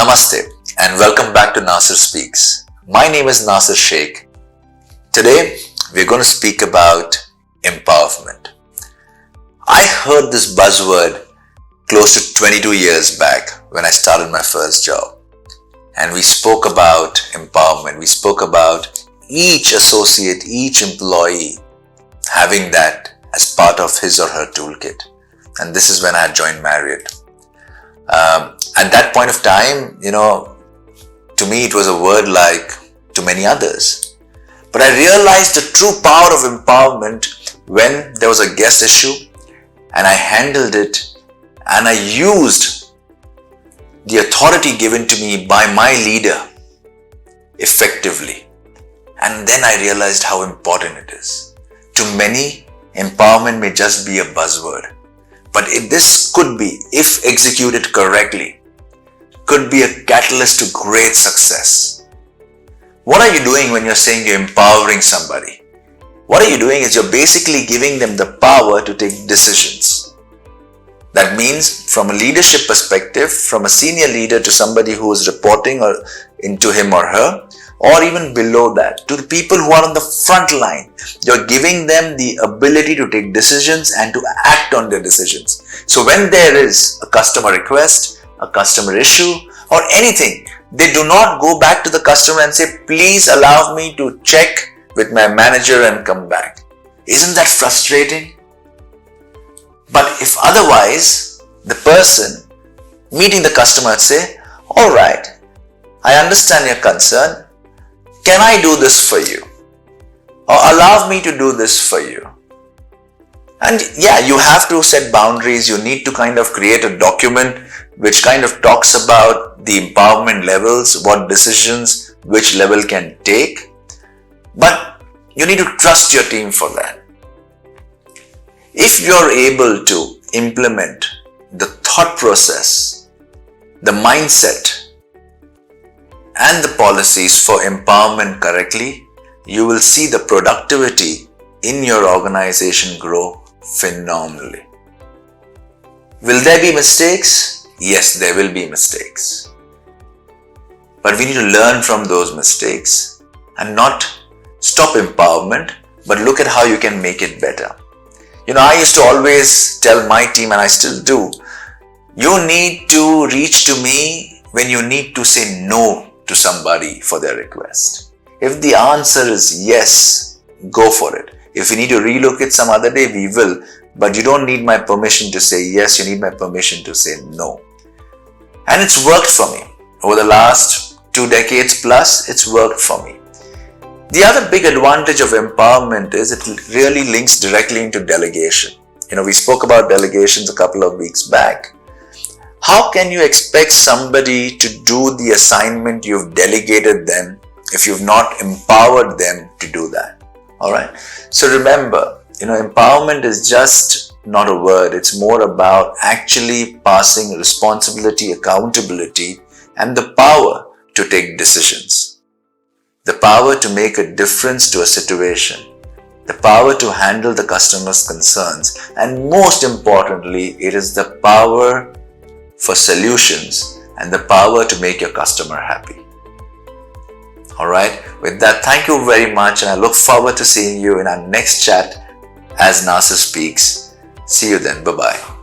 Namaste and welcome back to Nasir Speaks. My name is Nasir Shaikh. Today we're going to speak about empowerment. I heard this buzzword close to 22 years back when I started my first job. And we spoke about empowerment. We spoke about each associate, each employee having that as part of his or her toolkit. And this is when I had joined Marriott. At that point of time, to me it was a word like to many others. But I realized the true power of empowerment when there was a guest issue and I handled it and I used the authority given to me by my leader effectively. And then I realized how important it is. To many, empowerment may just be a buzzword. But this could be, if executed correctly, could be a catalyst to great success. What are you doing when you're saying you're empowering somebody? What are you doing is you're basically giving them the power to take decisions. That means from a leadership perspective, from a senior leader to somebody who is reporting or into him or her, or even below that, to the people who are on the front line. You're giving them the ability to take decisions and to act on their decisions. So when there is a customer request, a customer issue, or anything, they do not go back to the customer and say, please allow me to check with my manager and come back. Isn't that frustrating? But if otherwise, the person meeting the customer would say, all right, I understand your concern. Can I do this for you? Or allow me to do this for you? And yeah, you have to set boundaries. You need to kind of create a document which kind of talks about the empowerment levels, what decisions, which level can take. But you need to trust your team for that. If you're able to implement the thought process, the mindset, and the policies for empowerment correctly, you will see the productivity in your organization grow phenomenally. Will there be mistakes? Yes, there will be mistakes. But we need to learn from those mistakes and not stop empowerment, but look at how you can make it better. I used to always tell my team, and I still do, you need to reach to me when you need to say no to somebody for their request. If the answer is yes, go for it. If we need to relocate some other day, we will. But you don't need my permission to say yes, you need my permission to say no. And it's worked for me. Over the last 2 decades plus, it's worked for me. The other big advantage of empowerment is it really links directly into delegation. We spoke about delegations a couple of weeks back. How can you expect somebody to do the assignment you've delegated them if you've not empowered them to do that? Alright. So remember, empowerment is just not a word. It's more about actually passing responsibility, accountability, and the power to take decisions. The power to make a difference to a situation. The power to handle the customer's concerns. And most importantly, it is the power for solutions and the power to make your customer happy. Alright, with that, thank you very much and I look forward to seeing you in our next chat as Nasir Speaks. See you then. Bye-bye.